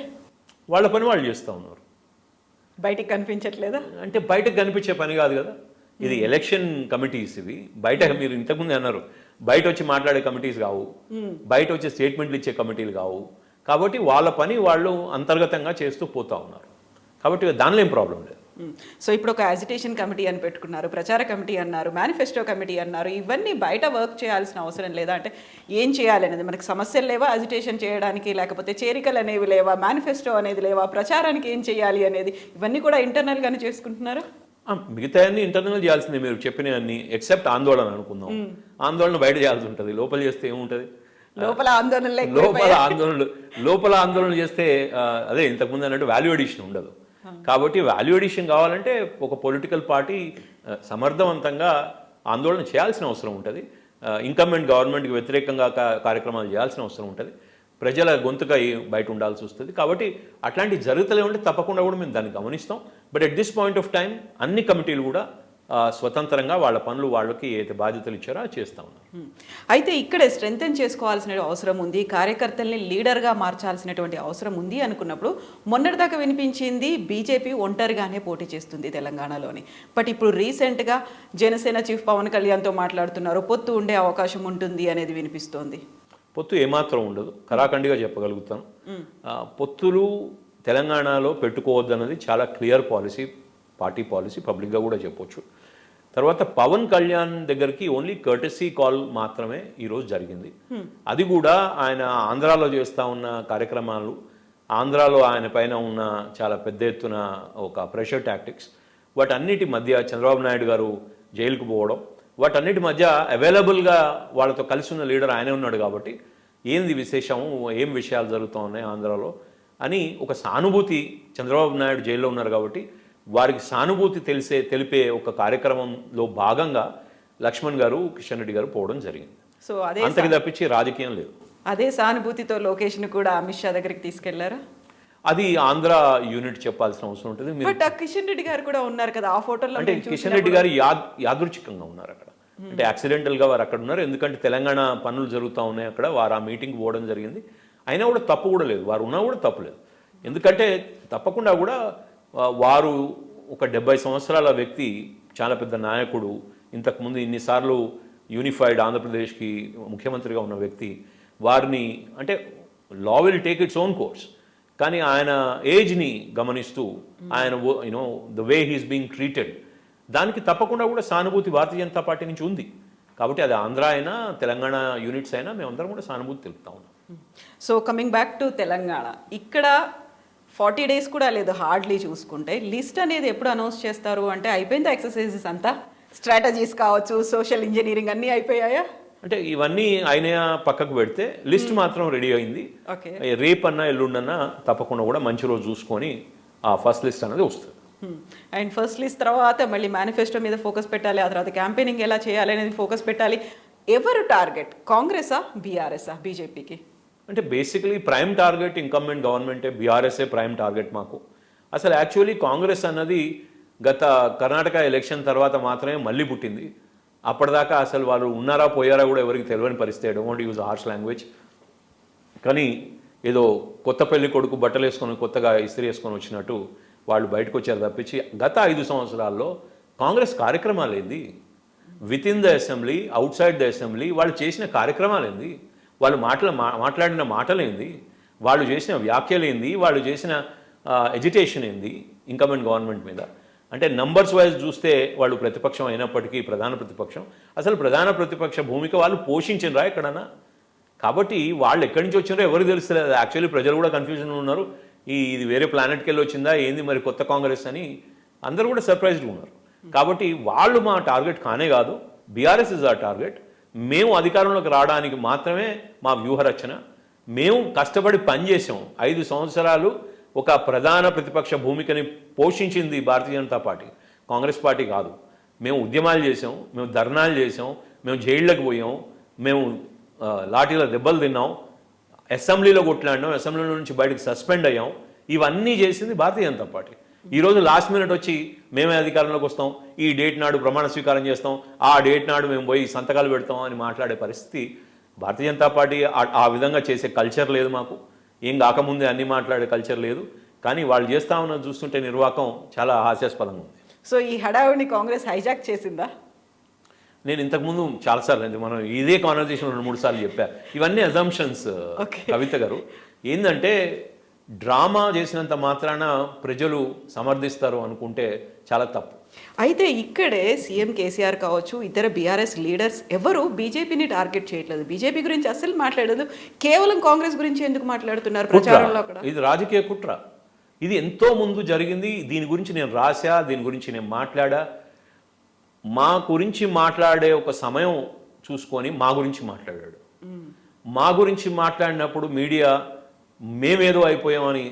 S2: వాళ్ళ పని వాళ్ళు చేస్తూ ఉన్నారు.
S1: బయటికి కనిపించట్లేదా?
S2: అంటే బయటకు కనిపించే పని కాదు కదా, ఇది ఎలక్షన్ కమిటీస్. ఇవి బయట మీరు ఇంతకుముందు అన్నారు బయట వచ్చి మాట్లాడే కమిటీస్ కావు, బయట వచ్చే స్టేట్మెంట్లు ఇచ్చే కమిటీలు కావు. కాబట్టి వాళ్ళ పని వాళ్ళు అంతర్గతంగా చేస్తూ పోతూ ఉన్నారు. కాబట్టి దానిలో ఏం ప్రాబ్లం లేదు.
S1: సో ఇప్పుడు ఒక యాజిటేషన్ కమిటీ అని పెట్టుకున్నారు, ప్రచార కమిటీ అన్నారు, మేనిఫెస్టో కమిటీ అన్నారు. ఇవన్నీ బయట వర్క్ చేయాల్సిన అవసరం లేదా? అంటే ఏం చేయాలి అనేది, మనకి సమస్యలు లేవా అజిటేషన్ చేయడానికి, లేకపోతే చేరికలు అనేవి లేవా, మేనిఫెస్టో అనేది లేవా, ప్రచారానికి ఏం చేయాలి అనేది ఇవన్నీ కూడా ఇంటర్నల్గానే చేసుకుంటున్నారా?
S2: మిగతా అన్ని ఇంటర్నల్ చేయాల్సిందే మీరు చెప్పిన అన్ని, ఎక్సెప్ట్ ఆందోళన అనుకుందాం. ఆందోళన బయట చేయాల్సి ఉంటుంది, లోపల చేస్తే ఏముంటుంది?
S1: లోపల
S2: ఆందోళన చేస్తే అదే ఇంతకుముందు అన్నట్టు వాల్యూ ఎడిషన్ ఉండదు. కాబట్టి వాల్యూ ఎడిషన్ కావాలంటే ఒక పొలిటికల్ పార్టీ సమర్థవంతంగా ఆందోళన చేయాల్సిన అవసరం ఉంటుంది. ఇన్కంబెంట్ గవర్నమెంట్కి వ్యతిరేకంగా కార్యక్రమాలు చేయాల్సిన అవసరం ఉంటుంది. ప్రజల గొంతుగా బయట ఉండాల్సి వస్తుంది. కాబట్టి అట్లాంటి జరుగుతలే ఉంటే తప్పకుండా కూడా మేము దాన్ని గమనిస్తాం. But at this point of time అన్ని కమిటీలు కూడా స్వతంత్రంగా వాళ్ళ పనులు వాళ్ళకి ఏదైతే బాధ్యతలు ఇచ్చారో చేస్తూ ఉన్నారు.
S1: అయితే ఇక్కడే స్ట్రెంగ్తెన్ చేసుకోవాల్సిన అవసరం ఉంది, కార్యకర్తల్ని లీడర్గా మార్చాల్సినటువంటి అవసరం ఉంది అనుకున్నప్పుడు మొన్నటిదాకా వినిపించింది బీజేపీ ఒంటరిగానే పోటీ చేస్తుంది తెలంగాణలోని. బట్ ఇప్పుడు రీసెంట్గా జనసేన చీఫ్ పవన్ కళ్యాణ్తో మాట్లాడుతున్నారు, పొత్తు ఉండే అవకాశం ఉంటుంది అనేది వినిపిస్తోంది.
S2: పొత్తు ఏమాత్రం ఉండదు, కరాఖండిగా చెప్పగలుగుతాను. పొత్తులు తెలంగాణలో పెట్టుకోవద్దన్నది చాలా క్లియర్ పాలసీ, పార్టీ పాలసీ, పబ్లిక్గా కూడా చెప్పొచ్చు. తర్వాత పవన్ కళ్యాణ్ దగ్గరికి ఓన్లీ కర్టసీ కాల్ మాత్రమే ఈరోజు జరిగింది. అది కూడా ఆయన ఆంధ్రాలో చేస్తూ ఉన్న కార్యక్రమాలు, ఆంధ్రాలో ఆయన పైన ఉన్న చాలా పెద్ద ఎత్తున ఒక ప్రెషర్ టాక్టిక్స్, వాటన్నిటి మధ్య చంద్రబాబు నాయుడు గారు జైలుకు పోవడం, వాటన్నిటి మధ్య అవైలబుల్గా వాళ్ళతో కలిసి ఉన్న లీడర్ ఆయనే ఉన్నాడు కాబట్టి ఏంది విశేషము, ఏం విషయాలు జరుగుతూ ఉన్నాయి ఆంధ్రాలో అని ఒక సానుభూతి, చంద్రబాబు నాయుడు జైల్లో ఉన్నారు కాబట్టి వారికి సానుభూతి తెలిపే ఒక కార్యక్రమంలో భాగంగా లక్ష్మణ్ గారు, కిషన్ రెడ్డి గారు పోవడం జరిగింది.
S1: సో అదే
S2: అంతకి తప్పించి రాజకీయం లేదు.
S1: అదే సానుభూతితో లోకేష్ని కూడా అమిత్ షా దగ్గరికి తీసుకెళ్లారా?
S2: అది ఆంధ్ర యూనిట్ చెప్పాల్సిన అవసరం ఉంటుంది.
S1: బట్ కిషన్ రెడ్డి గారు కూడా ఉన్నారు కదా ఆ ఫోటోలో.
S2: అంటే కిషన్ రెడ్డి గారు యాదృచ్ఛికంగా ఉన్నారు అక్కడ, అంటే యాక్సిడెంటల్గా వారు అక్కడ ఉన్నారు. ఎందుకంటే తెలంగాణ పనులు జరుగుతూ ఉన్నాయి అక్కడ, వారు ఆ మీటింగ్ పోవడం జరిగింది. అయినా కూడా తప్పు కూడా లేదు, వారు ఉన్నా కూడా తప్పు లేదు. ఎందుకంటే తప్పకుండా కూడా వారు ఒక 70 సంవత్సరాల వ్యక్తి, చాలా పెద్ద నాయకుడు, ఇంతకుముందు ఇన్నిసార్లు యూనిఫైడ్ ఆంధ్రప్రదేశ్కి ముఖ్యమంత్రిగా ఉన్న వ్యక్తి, వారిని అంటే law will take its own course. కానీ ఆయన ఏజ్ని గమనిస్తూ ఆయన the way he's being treated, దానికి తప్పకుండా కూడా సానుభూతి భారతీయ జనతా పార్టీ నుంచి ఉంది. కాబట్టి అది ఆంధ్ర అయినా తెలంగాణ యూనిట్స్ అయినా మేమందరం కూడా సానుభూతి తెలుపుతా ఉన్నాం.
S1: So coming back to Telangana, ఇక్కడ 40 days కూడా లేదు హార్డ్లీ చూసుకుంటే. లిస్ట్ అనేది ఎప్పుడు అనౌన్స్ చేస్తారు అంటే అయిపోయిందా ఎక్సర్సైజెస్ అంతా? స్ట్రాటజీస్ కావచ్చు, సోషల్ ఇంజనీరింగ్ అన్నీ అయిపోయాయా?
S2: అంటే ఇవన్నీ ఆయన పక్కకు పెడితే లిస్ట్ మాత్రం రెడీ అయింది. రేపన్నా ఎల్లుండన్నా తప్పకుండా కూడా మంచి రోజు చూసుకొని ఆ ఫస్ట్ లిస్ట్ అనేది వస్తుంది.
S1: అండ్ ఫస్ట్ లిస్ట్ తర్వాత మళ్ళీ మేనిఫెస్టో మీద ఫోకస్ పెట్టాలి, ఆ తర్వాత క్యాంపెయినింగ్ ఎలా చేయాలి అనేది ఫోకస్ పెట్టాలి. ఎవరు టార్గెట్, కాంగ్రెసా బీఆర్ఎస్ఆ బీజేపీకి?
S2: అంటే బేసికలీ ప్రైమ్ టార్గెట్ ఇన్కంబెంట్ గవర్నమెంటే, బీఆర్ఎస్ఏ ప్రైమ్ టార్గెట్ మాకు. అసలు యాక్చువల్లీ కాంగ్రెస్ అన్నది గత కర్ణాటక ఎలక్షన్ తర్వాత మాత్రమే మళ్ళీ పుట్టింది. అప్పటిదాకా అసలు వాళ్ళు ఉన్నారా పోయారా కూడా ఎవరికి తెలియని పరిస్థితి. I don't use harsh language. కానీ ఏదో కొత్త పెళ్లి కొడుకు బట్టలు వేసుకొని కొత్తగా ఇస్త్రీ వేసుకొని వచ్చినట్టు వాళ్ళు బయటకు వచ్చారు తప్పించి గత 5 సంవత్సరాల్లో కాంగ్రెస్ కార్యక్రమాలు ఏంది, with in the assembly, out side the assembly వాళ్ళు చేసిన కార్యక్రమాలు ఏంది, వాళ్ళు మాట్లాడిన మాటలేంది, వాళ్ళు చేసిన వ్యాఖ్యలు ఏంది, వాళ్ళు చేసిన ఎజిటేషన్ ఏంది ఇన్కంబెంట్ గవర్నమెంట్ మీద. అంటే నంబర్స్ వైజ్ చూస్తే వాళ్ళు ప్రతిపక్షం అయినప్పటికీ ప్రధాన ప్రతిపక్షం, అసలు ప్రధాన ప్రతిపక్ష భూమిక వాళ్ళు పోషించినరా ఎక్కడన్నా? కాబట్టి వాళ్ళు ఎక్కడి నుంచి వచ్చినారో ఎవరికి తెలుస్తలేదు. యాక్చువల్లీ ప్రజలు కూడా కన్ఫ్యూజన్ ఉన్నారు, ఇది వేరే ప్లానెట్కి వెళ్ళి వచ్చిందా ఏంది మరి కొత్త కాంగ్రెస్ అని అందరూ కూడా సర్ప్రైజ్డ్గా ఉన్నారు. కాబట్టి వాళ్ళు మా టార్గెట్ కానే కాదు, బీఆర్ఎస్ ఇస్ ఆ టార్గెట్. మేము అధికారంలోకి రావడానికి మాత్రమే మా వ్యూహరచన. మేము కష్టపడి పనిచేసాం. 5 సంవత్సరాలు ఒక ప్రధాన ప్రతిపక్ష భూమికని పోషించింది భారతీయ జనతా పార్టీ, కాంగ్రెస్ పార్టీ కాదు. మేము ఉద్యమాలు చేసాం, మేము ధర్నాలు చేసాం, మేము జైళ్ళకి పోయాం, మేము లాఠీల దెబ్బలు తిన్నాం, అసెంబ్లీలో కొట్లాడినాం, అసెంబ్లీలో నుంచి బయటకు సస్పెండ్ అయ్యాం. ఇవన్నీ చేసింది భారతీయ జనతా పార్టీ. ఈరోజు లాస్ట్ మినిట్ వచ్చి మేమే అధికారంలోకి వస్తాం, ఈ డేట్ నాడు ప్రమాణ స్వీకారం చేస్తాం, ఆ డేట్ నాడు మేము పోయి సంతకాలు పెడతాం అని మాట్లాడే పరిస్థితి భారతీయ జనతా పార్టీ ఆ విధంగా చేసే కల్చర్ లేదు మాకు. ఏం కాకముందే అన్ని మాట్లాడే కల్చర్ లేదు. కానీ వాళ్ళు చేస్తా ఉన్నది చూస్తుంటే నిర్వాకం చాలా హాస్యాస్పదంగా ఉంది.
S1: సో ఈ హడావిడిని కాంగ్రెస్ హైజాక్ చేసిందా?
S2: నేను ఇంతకుముందు చాలాసార్లు మనం ఇదే కాన్వర్జేషన్ 2-3 సార్లు చెప్పా. ఇవన్నీ అజంప్షన్స్ కవిత గారు. ఏంటంటే డ్రామా చేసినంత మాత్రాన ప్రజలు సమర్థిస్తారు అనుకుంటే చాలా తప్పు.
S1: అయితే ఇక్కడే సీఎం కేసీఆర్ కావచ్చు, ఇతర బీఆర్ఎస్ లీడర్స్ ఎవరు బీజేపీని టార్గెట్ చేయట్లేదు, బీజేపీ గురించి అస్సలు మాట్లాడదు, కేవలం కాంగ్రెస్ గురించి ఎందుకు మాట్లాడుతున్నారు ప్రచారంలో?
S2: ఇది రాజకీయ కుట్ర. ఇది ఎంతో ముందు జరిగింది. దీని గురించి నేను రాశా, దీని గురించి నేను మాట్లాడా. మా గురించి మాట్లాడే ఒక సమయం చూసుకొని మా గురించి మాట్లాడాడు. మా గురించి మాట్లాడినప్పుడు మీడియా మేమేదో అయిపోయామని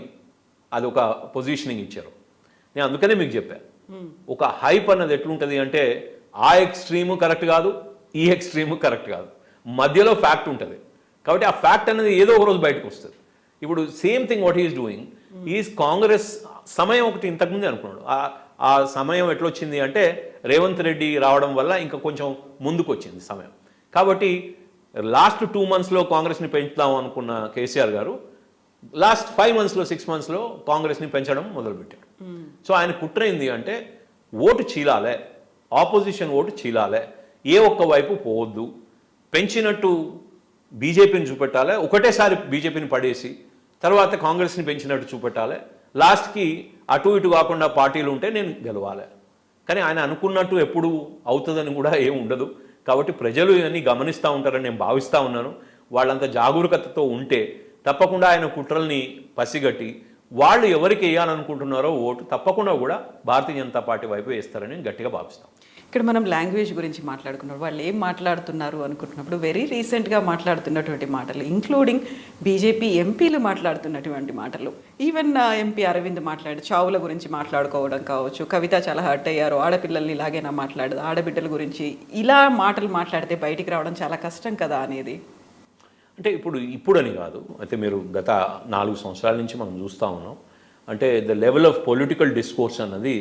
S2: అదొక పొజిషనింగ్ ఇచ్చారు. నేను అందుకనే మీకు చెప్పా, ఒక హైప్ అన్నది ఎట్లుంటుంది అంటే ఆ ఎక్స్ట్రీము కరెక్ట్ కాదు, ఈ ఎక్స్ట్రీము కరెక్ట్ కాదు, మధ్యలో ఫ్యాక్ట్ ఉంటుంది. కాబట్టి ఆ ఫ్యాక్ట్ అనేది ఏదో ఒక రోజు బయటకు వస్తుంది. ఇప్పుడు same thing what is doing is Congress. సమయం ఒకటి ఇంతకుముందే అనుకున్నాడు. ఆ సమయం ఎట్లొచ్చింది అంటే రేవంత్ రెడ్డి రావడం వల్ల ఇంకా కొంచెం ముందుకు వచ్చింది సమయం. కాబట్టి లాస్ట్ 2 monthsలో కాంగ్రెస్ని పెంచుతాం అనుకున్న కేసీఆర్ గారు లాస్ట్ 5 monthsలో 6 monthsలో కాంగ్రెస్ని పెంచడం మొదలుపెట్టారు. సో ఆయన కుట్ర ఏంది అంటే ఓటు చీలాలే, ఆపోజిషన్ ఓటు చీలాలే, ఏ ఒక్క వైపు పోవద్దు, పెంచినట్టు బీజేపీని చూపెట్టాలి, ఒకటేసారి బీజేపీని పడేసి తర్వాత కాంగ్రెస్ని పెంచినట్టు చూపెట్టాలి, లాస్ట్కి అటు ఇటు కాకుండా పార్టీలు ఉంటే నేను గెలవాలి. కానీ ఆయన అనుకున్నట్టు ఎప్పుడు అవుతుందని కూడా ఏం ఉండదు. కాబట్టి ప్రజలు ఇవన్నీ గమనిస్తూ ఉంటారని నేను భావిస్తూ ఉన్నాను. వాళ్ళంత జాగరూకతతో ఉంటే తప్పకుండా ఆయన కుట్రల్ని పసిగట్టి వాళ్ళు ఎవరికి వేయాలనుకుంటున్నారో ఓటు తప్పకుండా కూడా భారతీయ జనతా పార్టీ వైపు వేస్తారని నేను గట్టిగా భావిస్తాను.
S1: ఇక్కడ మనం లాంగ్వేజ్ గురించి మాట్లాడుకున్నప్పుడు వాళ్ళు ఏం మాట్లాడుతున్నారు అనుకుంటున్నప్పుడు వెరీ రీసెంట్గా మాట్లాడుతున్నటువంటి మాటలు, ఇంక్లూడింగ్ బీజేపీ ఎంపీలు మాట్లాడుతున్నటువంటి మాటలు, ఈవెన్ ఎంపీ అరవింద్ చావుల గురించి మాట్లాడుకోవడం కావచ్చు, కవిత చాలా హర్ట్ అయ్యారు, ఆడపిల్లల్ని ఇలాగైనా మాట్లాడదు, ఆడబిడ్డల గురించి ఇలా మాటలు మాట్లాడితే బయటికి రావడం చాలా కష్టం కదా అనేది.
S2: అంటే ఇప్పుడని కాదు, అయితే మీరు గత 4 సంవత్సరాల నుంచి మనం చూస్తూ ఉన్నాం. అంటే the level of political discourse అన్నది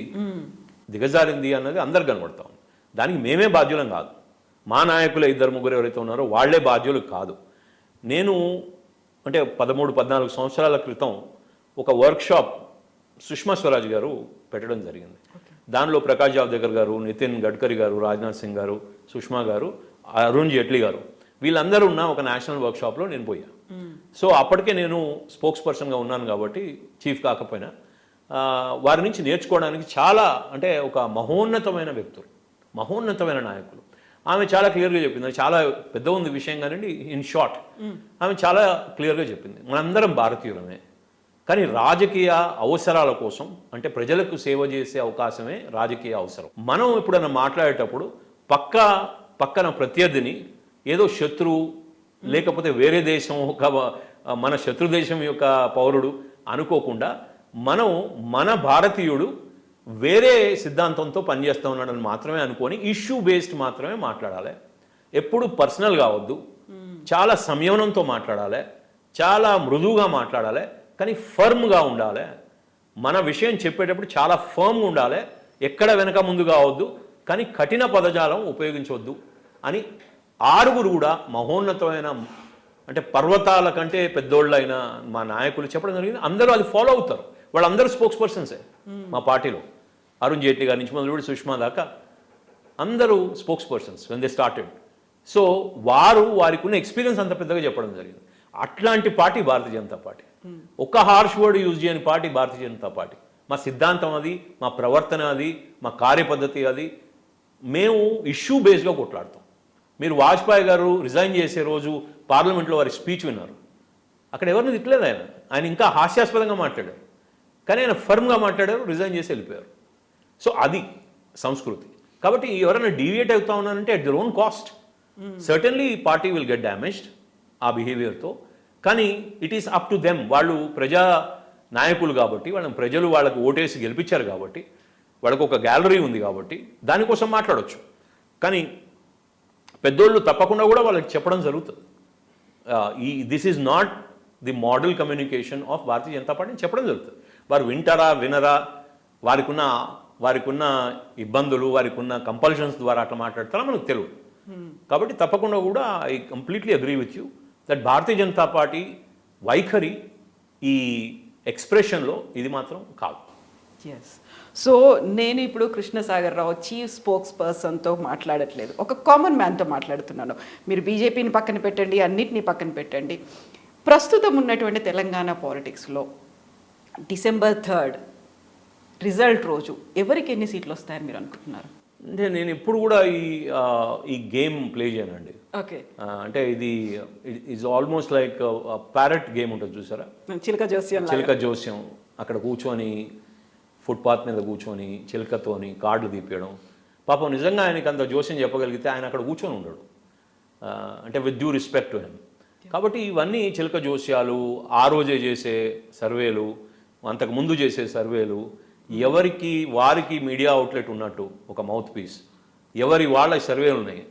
S2: దిగజారింది అన్నది అందరు కనబడతాం. దానికి మేమే బాధ్యులం కాదు, మా నాయకులు 2-3 ఎవరైతే ఉన్నారో వాళ్లే బాధ్యులు కాదు. నేను అంటే 13-14 సంవత్సరాల క్రితం ఒక వర్క్షాప్ సుష్మా స్వరాజ్ గారు పెట్టడం జరిగింది. దానిలో ప్రకాష్ జావదేకర్ గారు, నితిన్ గడ్కరీ గారు, రాజ్నాథ్ సింగ్ గారు, సుష్మా గారు, అరుణ్ జైట్లీ గారు, వీళ్ళందరూ ఉన్న ఒక నేషనల్ వర్క్షాప్లో నేను పోయా. సో అప్పటికే నేను స్పోక్స్ పర్సన్గా ఉన్నాను కాబట్టి చీఫ్ కాకపోయినా వారి నుంచి నేర్చుకోవడానికి చాలా, అంటే ఒక మహోన్నతమైన వ్యక్తులు, మహోన్నతమైన నాయకులు. ఆమె చాలా క్లియర్గా చెప్పింది, చాలా పెద్ద ఉంది విషయం కానివ్వండి, ఇన్ షార్ట్ ఆమె చాలా క్లియర్గా చెప్పింది, మనందరం భారతీయులమే, కానీ రాజకీయ అవసరాల కోసం, అంటే ప్రజలకు సేవ చేసే అవకాశమే రాజకీయ అవసరం. మనం ఎప్పుడైనా మాట్లాడేటప్పుడు పక్కన ప్రత్యర్థిని ఏదో శత్రువు లేకపోతే వేరే దేశం ఒక మన శత్రు దేశం యొక్క పౌరుడు అనుకోకుండా మన భారతీయుడు వేరే సిద్ధాంతంతో పనిచేస్తూ ఉన్నాడని మాత్రమే అనుకొని ఇష్యూ బేస్డ్ మాత్రమే మాట్లాడాలి. ఎప్పుడు పర్సనల్ కావద్దు, చాలా సంయమనంతో మాట్లాడాలి, చాలా మృదువుగా మాట్లాడాలి, కానీ ఫర్మ్గా ఉండాలి. మన విషయం చెప్పేటప్పుడు చాలా ఫర్మ్గా ఉండాలి, ఎక్కడ వెనక ముందు కావద్దు, కానీ కఠిన పదజాలం ఉపయోగించవద్దు అని 6 కూడా మహోన్నతమైన, అంటే పర్వతాల కంటే పెద్దోళ్ళైన మా నాయకులు చెప్పడం జరిగింది. అందరూ అది ఫాలో అవుతారు. వాళ్ళందరూ స్పోక్స్ పర్సన్సే మా పార్టీలో. అరుణ్ జైట్లీ గారి నుంచి మొదలుపెట్టి సుష్మా దాకా అందరూ spokes persons when they started. So వారికి ఉన్న ఎక్స్పీరియన్స్ అంత పెద్దగా చెప్పడం జరిగింది. అట్లాంటి పార్టీ భారతీయ జనతా పార్టీ. ఒక్క హార్ష్ వర్డ్ యూజ్ చేయని పార్టీ భారతీయ జనతా పార్టీ. మా సిద్ధాంతం అది, మా ప్రవర్తన అది, మా కార్యపద్ధతి అది. మేము ఇష్యూ బేస్గా కొట్లాడతాం. మీరు వాజ్పేయి గారు రిజైన్ చేసే రోజు పార్లమెంట్లో వారి స్పీచ్ విన్నారు. అక్కడ ఎవరిని తిట్టలేదు ఆయన ఇంకా హాస్యాస్పదంగా మాట్లాడారు, కానీ ఆయన ఫర్మ్గా మాట్లాడారు, రిజైన్ చేసి వెళ్ళిపోయారు. సో అది సంస్కృతి. కాబట్టి ఎవరైనా డీవియేట్ అవుతా ఉన్నారంటే at their own cost. Certainly party will get damaged ఆ బిహేవియర్తో, కానీ it is up to them. వాళ్ళు ప్రజా నాయకులు కాబట్టి, ప్రజలు వాళ్ళకు ఓటేసి గెలిపించారు కాబట్టి, వాళ్ళకు ఒక గ్యాలరీ ఉంది కాబట్టి దానికోసం మాట్లాడవచ్చు. కానీ పెద్దోళ్ళు తప్పకుండా కూడా వాళ్ళకి చెప్పడం జరుగుతుంది, this is not the model communication of Bharatiya Janata పార్టీని చెప్పడం జరుగుతుంది. వారు వింటారా వినరా, వారికున్న ఇబ్బందులు, వారికున్న కంపల్షన్స్ ద్వారా అట్లా మాట్లాడతారా మనకు తెలియదు. కాబట్టి తప్పకుండా కూడా I completely agree with you that Bharatiya Janata party వైఖరి ఈ ఎక్స్ప్రెషన్లో ఇది మాత్రం కాదు.
S1: ఎస్. సో నేను ఇప్పుడు కృష్ణసాగర్ రావు చీఫ్ స్పోక్స్ పర్సన్తో మాట్లాడట్లేదు, ఒక కామన్ మ్యాన్తో మాట్లాడుతున్నాను. మీరు బీజేపీని పక్కన పెట్టండి, అన్నిటినీ పక్కన పెట్టండి, ప్రస్తుతం ఉన్నటువంటి తెలంగాణ పాలిటిక్స్లో December 3rd రిజల్ట్ రోజు ఎవరికి ఎన్ని సీట్లు వస్తాయని మీరు అనుకుంటున్నారు?
S2: అంటే నేను ఎప్పుడు కూడా ఈ గేమ్ ప్లే చేయనండి.
S1: ఓకే.
S2: అంటే ఇది is almost like parrot game ఉంటుంది చూసారా, చిలక జోస్యం. అక్కడ కూర్చొని ఫుట్పాత్ మీద కూర్చొని చిలకతోని కార్డులు తీపియడం. పాపం నిజంగా ఆయనకి అంత జోస్యం చెప్పగలిగితే ఆయన అక్కడ కూర్చొని ఉండడు, అంటే with due respect to him. కాబట్టి ఇవన్నీ చిలక జోస్యాలు, ఆ రోజే చేసే సర్వేలు, అంతకుముందు చేసే సర్వేలు, వారికి మీడియా అవుట్లెట్ ఉన్నట్టు ఒక మౌత్ పీస్, వాళ్ళ సర్వేలు ఉన్నాయి.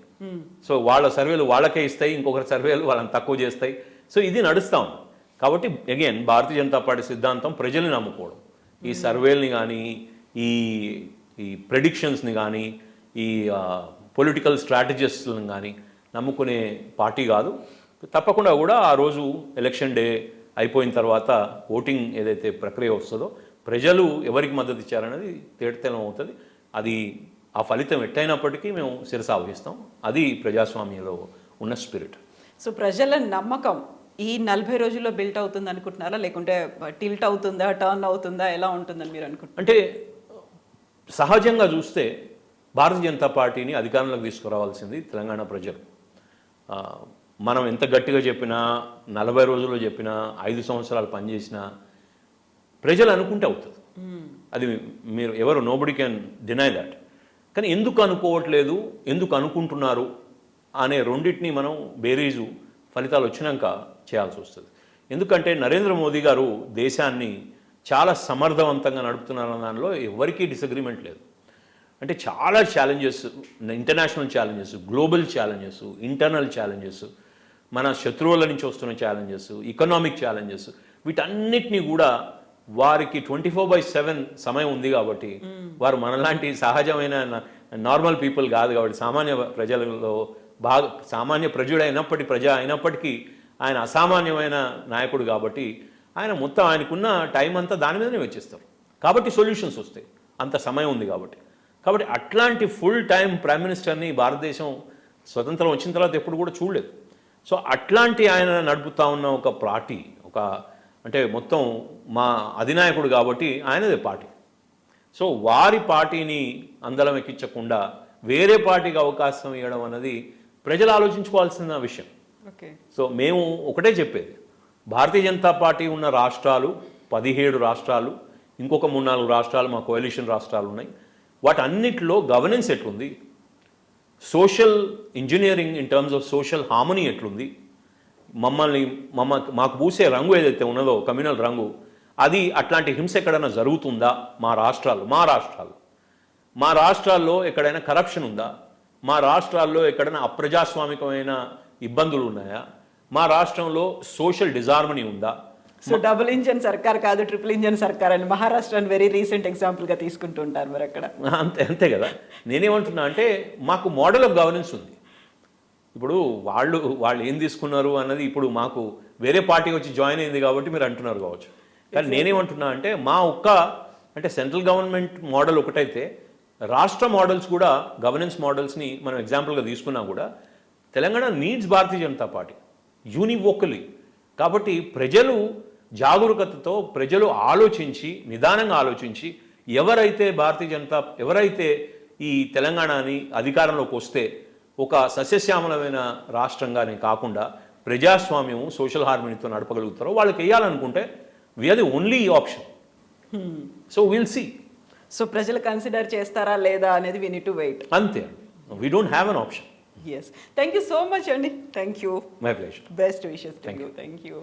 S2: సో వాళ్ళ సర్వేలు వాళ్ళకే ఇస్తాయి, ఇంకొకరి సర్వేలు వాళ్ళని తక్కువ చేస్తాయి. సో ఇది నడుస్తాం. కాబట్టి అగైన్ భారతీయ జనతా పార్టీ సిద్ధాంతం ప్రజల్ని నమ్ముకోవడం. ఈ సర్వేల్ని కానీ, ఈ ప్రెడిక్షన్స్ని కానీ, ఈ పొలిటికల్ స్ట్రాటజిస్ట్లను కానీ నమ్ముకునే పార్టీ కాదు. తప్పకుండా కూడా ఆ రోజు ఎలక్షన్ డే అయిపోయిన తర్వాత ఓటింగ్ ఏదైతే ప్రక్రియ వస్తుందో ప్రజలు ఎవరికి మద్దతు ఇచ్చారనేది తేటతెల్లం అవుతుంది. అది ఆ ఫలితం ఎట్టయినప్పటికీ మేము శిరసావహిస్తాం. అది ప్రజాస్వామ్యంలో ఉన్న స్పిరిట్.
S1: సో ప్రజల నమ్మకం ఈ 40 రోజుల్లో బిల్ట్ అవుతుంది అనుకుంటున్నారా, లేకుంటే టిల్ట్ అవుతుందా, టర్న్ అవుతుందా, ఎలా ఉంటుందని మీరు అనుకుంటున్నారు?
S2: అంటే సహజంగా చూస్తే భారతీయ జనతా పార్టీని అధికారంలోకి తీసుకురావాల్సింది తెలంగాణ ప్రజలు. ఆ, మనం ఎంత గట్టిగా చెప్పినా 40 రోజుల్లో చెప్పినా 5 సంవత్సరాలు పనిచేసినా ప్రజలు అనుకుంటే అవుతుంది. అది మీరు ఎవరు నోబడి క్యాన్ డినై దట్. కానీ ఎందుకు అనుకోవట్లేదు, ఎందుకు అనుకుంటున్నారు అనే రెండింటిని మనం బేరీజు ఫలితాలు వచ్చినాక చేయాల్సి వస్తుంది. ఎందుకంటే నరేంద్ర మోదీ గారు దేశాన్ని చాలా సమర్థవంతంగా నడుపుతున్నారన్న దానిలో ఎవరికీ డిసగ్రిమెంట్ లేదు. అంటే చాలా challenges, international challenges, global challenges, internal challenges, మన శత్రువుల నుంచి వస్తున్న ఛాలెంజెస్, ఎకనామిక్ ఛాలెంజెస్, వీటన్నిటినీ కూడా వారికి 24/7 సమయం ఉంది కాబట్టి వారు మనలాంటి సహజమైన నార్మల్ పీపుల్ కాదు కాబట్టి సామాన్య ప్రజలలో సామాన్య ప్రజలు అయినప్పటికీ ఆయన అసామాన్యమైన నాయకుడు కాబట్టి ఆయన మొత్తం ఆయనకున్న టైం అంతా దాని మీదనే వెచ్చిస్తారు. కాబట్టి సొల్యూషన్స్ వస్తాయి, అంత సమయం ఉంది కాబట్టి అట్లాంటి ఫుల్ టైం ప్రైమ్ మినిస్టర్ని భారతదేశం స్వతంత్రం వచ్చిన తర్వాత ఎప్పుడు కూడా చూడలేదు. సో అట్లాంటి ఆయన నడుపుతా ఉన్న ఒక పార్టీ, అంటే మొత్తం మా అధినాయకుడు కాబట్టి ఆయనదే పార్టీ. సో వారి పార్టీని అందలం ఎక్కించకుండా వేరే పార్టీకి అవకాశం ఇవ్వడం అన్నది ప్రజలు ఆలోచించుకోవాల్సిన విషయం.
S1: ఓకే.
S2: సో మేము ఒకటే చెప్పేది, భారతీయ జనతా పార్టీ ఉన్న రాష్ట్రాలు 17 రాష్ట్రాలు, ఇంకొక 3-4 రాష్ట్రాలు మా కోalition రాష్ట్రాలు ఉన్నాయి. వాటన్నిటిలో గవర్నెన్స్ ఎట్లుంది, social engineering in terms of social harmony ఎట్లుంది, మాకు పూసే రంగు ఏదైతే ఉన్నదో కమ్యూనల్ రంగు, అది అట్లాంటి హింస ఎక్కడైనా జరుగుతుందా, మా రాష్ట్రాల్లో ఎక్కడైనా కరప్షన్ ఉందా, మా రాష్ట్రాల్లో ఎక్కడైనా అప్రజాస్వామికమైన ఇబ్బందులు ఉన్నాయా, మా రాష్ట్రంలో సోషల్ డిజార్మనీ ఉందా.
S1: సో డబుల్ ఇంజన్ సర్కార్ కాదు, ట్రిపుల్ ఇంజన్ సర్కార్ అని మహారాష్ట్రని వెరీ రీసెంట్ ఎగ్జాంపుల్గా తీసుకుంటూ ఉంటారు మరి అక్కడ.
S2: అంతే కదా. నేనేమంటున్నా అంటే మాకు మోడల్ ఆఫ్ గవర్నెన్స్ ఉంది. ఇప్పుడు వాళ్ళు ఏం తీసుకున్నారు అన్నది ఇప్పుడు మాకు వేరే పార్టీ వచ్చి జాయిన్ అయింది కాబట్టి మీరు అంటున్నారు కావచ్చు. కానీ నేనేమంటున్నా అంటే అంటే సెంట్రల్ గవర్నమెంట్ మోడల్ ఒకటైతే రాష్ట్ర మోడల్స్ కూడా, గవర్నెన్స్ మోడల్స్ని మనం ఎగ్జాంపుల్గా తీసుకున్నా కూడా తెలంగాణ నీడ్స్ భారతీయ జనతా పార్టీ యూనివోకలీ. కాబట్టి ప్రజలు జాగరూకతతో, ప్రజలు నిదానంగా ఆలోచించి ఎవరైతే ఈ తెలంగాణని అధికారంలోకి వస్తే ఒక సస్యశ్యామలమైన రాష్ట్రంగానే కాకుండా ప్రజాస్వామ్యం, సోషల్ హార్మనీతో నడపగలుగుతారో వాళ్ళకి వేయాలనుకుంటే we're the only option. So will see.
S1: So ప్రజలు కన్సిడర్ చేస్తారా లేదా అనేది వి నీడ్ టు వెయిట్.
S2: అంతే, we don't have an option.
S1: Yes. Thank you so much, Andy. Thank you.
S2: My pleasure.
S1: Best wishes to you. Thank you.